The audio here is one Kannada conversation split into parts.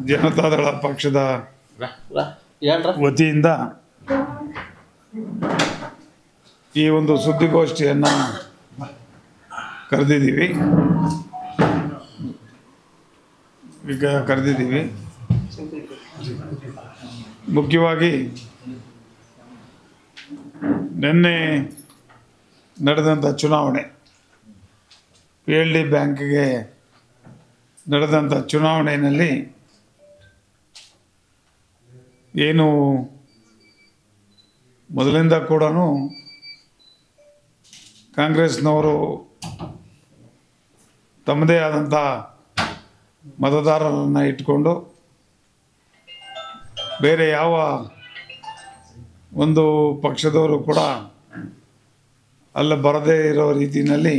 ಜನತಾದಳ ಪಕ್ಷದ ವತಿಯಿಂದ ಈ ಒಂದು ಸುದ್ದಿಗೋಷ್ಠಿಯನ್ನು ಕರೆದಿದ್ದೀವಿ. ಮುಖ್ಯವಾಗಿ ನಿನ್ನೆ ನಡೆದಂಥ ಚುನಾವಣೆ, PLD ಬ್ಯಾಂಕ್ಗೆ ನಡೆದಂಥ ಚುನಾವಣೆಯಲ್ಲಿ ಏನು ಮೊದಲಿಂದ ಕೂಡ ಕಾಂಗ್ರೆಸ್ನವರು ತಮ್ಮದೇ ಆದಂಥ ಮತದಾರರನ್ನು ಇಟ್ಕೊಂಡು ಬೇರೆ ಯಾವ ಒಂದು ಪಕ್ಷದವರು ಕೂಡ ಅಲ್ಲ ಬರದೇ ಇರೋ ರೀತಿಯಲ್ಲಿ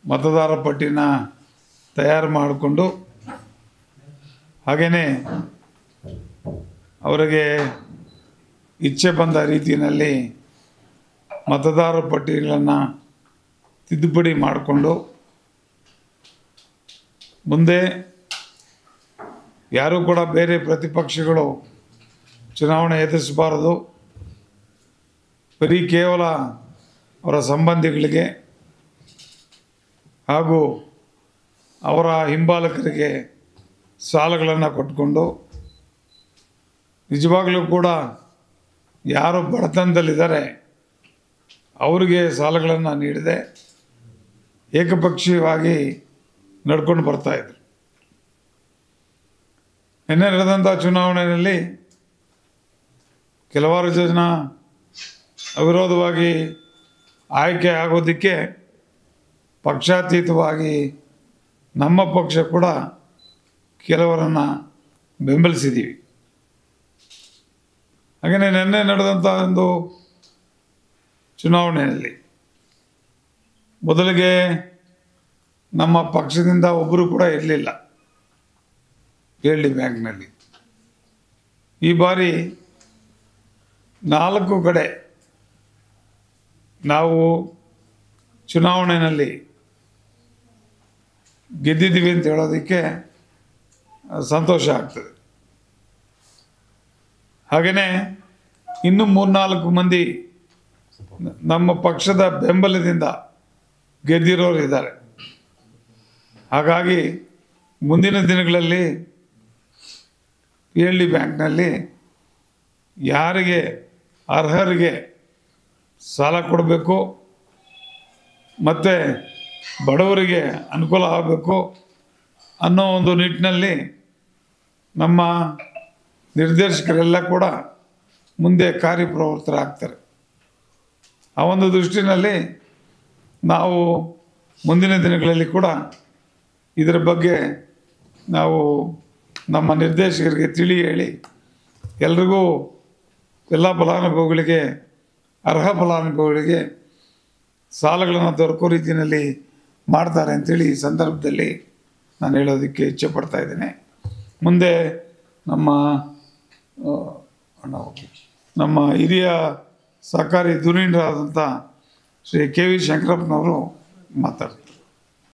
ಮತದಾರ ಪಟ್ಟಿನ ತಯಾರು ಮಾಡಿಕೊಂಡು ಹಾಗೆಯೇ ಅವರಿಗೆ ಇಚ್ಛೆ ಬಂದ ರೀತಿಯಲ್ಲಿ ಮತದಾರ ಪಟ್ಟಿಗಳನ್ನು ತಿದ್ದುಪಡಿ ಮಾಡಿಕೊಂಡು ಮುಂದೆ ಯಾರೂ ಕೂಡ ಬೇರೆ ಪ್ರತಿಪಕ್ಷಗಳು ಚುನಾವಣೆ ಎದುರಿಸಬಾರದು, ಬರೀ ಕೇವಲ ಅವರ ಸಂಬಂಧಿಗಳಿಗೆ ಹಾಗೂ ಅವರ ಹಿಂಬಾಲಕರಿಗೆ ಸಾಲಗಳನ್ನು ಕೊಟ್ಕೊಂಡು ನಿಜವಾಗಲೂ ಕೂಡ ಯಾರು ಬಡತನದಲ್ಲಿದ್ದಾರೆ ಅವರಿಗೆ ಸಾಲಗಳನ್ನು ನೀಡದೆ ಏಕಪಕ್ಷೀಯವಾಗಿ ನಡ್ಕೊಂಡು ಬರ್ತಾಯಿದ್ರು. ನಿನ್ನೆ ನಡೆದಂಥ ಚುನಾವಣೆಯಲ್ಲಿ ಕೆಲವಾರು ಜನ ಅವಿರೋಧವಾಗಿ ಆಯ್ಕೆ ಆಗೋದಕ್ಕೆ ಪಕ್ಷಾತೀತವಾಗಿ ನಮ್ಮ ಪಕ್ಷ ಕೂಡ ಕೆಲವರನ್ನು ಬೆಂಬಲಿಸಿದ್ದೀವಿ. ಹಾಗೆಯೇ ನಿನ್ನೆ ನಡೆದಂಥ ಒಂದು ಚುನಾವಣೆಯಲ್ಲಿ ಮೊದಲಿಗೆ ನಮ್ಮ ಪಕ್ಷದಿಂದ ಒಬ್ಬರು ಕೂಡ ಇರಲಿಲ್ಲ PLD ಬ್ಯಾಂಕ್ನಲ್ಲಿ. ಈ ಬಾರಿ 4 ಕಡೆ ನಾವು ಚುನಾವಣೆಯಲ್ಲಿ ಗೆದ್ದಿದ್ದೀವಿ ಅಂತ ಹೇಳೋದಕ್ಕೆ ಸಂತೋಷ ಆಗ್ತದೆ. ಹಾಗೆಯೇ ಇನ್ನೂ 3-4 ಮಂದಿ ನಮ್ಮ ಪಕ್ಷದ ಬೆಂಬಲದಿಂದ ಗೆದ್ದಿರೋರು ಇದ್ದಾರೆ. ಹಾಗಾಗಿ ಮುಂದಿನ ದಿನಗಳಲ್ಲಿ PLD ಬ್ಯಾಂಕ್ನಲ್ಲಿ ಯಾರಿಗೆ ಅರ್ಹರಿಗೆ ಸಾಲ ಕೊಡಬೇಕು ಮತ್ತು ಬಡವರಿಗೆ ಅನುಕೂಲ ಆಗಬೇಕು ಅನ್ನೋ ಒಂದು ನಿಟ್ಟಿನಲ್ಲಿ ನಮ್ಮ ನಿರ್ದೇಶಕರೆಲ್ಲ ಕೂಡ ಮುಂದೆ ಕಾರ್ಯಪ್ರವೃತ್ತರಾಗ್ತಾರೆ. ಆ ಒಂದು ದೃಷ್ಟಿನಲ್ಲಿ ನಾವು ಮುಂದಿನ ದಿನಗಳಲ್ಲಿ ಕೂಡ ಇದರ ಬಗ್ಗೆ ನಾವು ನಮ್ಮ ನಿರ್ದೇಶಕರಿಗೆ ತಿಳಿ ಹೇಳಿ ಎಲ್ರಿಗೂ ಎಲ್ಲ ಫಲಾನುಭವಿಗಳಿಗೆ ಅರ್ಹ ಫಲಾನುಭವಿಗಳಿಗೆ ಸಾಲಗಳನ್ನು ದೊರಕೋ ರೀತಿಯಲ್ಲಿ ಮಾಡ್ತಾರೆ ಅಂಥೇಳಿ ಈ ಸಂದರ್ಭದಲ್ಲಿ ನಾನು ಹೇಳೋದಕ್ಕೆ ಇಚ್ಛೆಪಡ್ತಾ ಇದ್ದೇನೆ. ಮುಂದೆ ನಮ್ಮ ಹಿರಿಯ ಸಹಕಾರಿ ಧುರೀಣರಾದಂಥ ಶ್ರೀ KV ಶಂಕರಪ್ಪನವರು ಮಾತಾಡ್ತಾರೆ.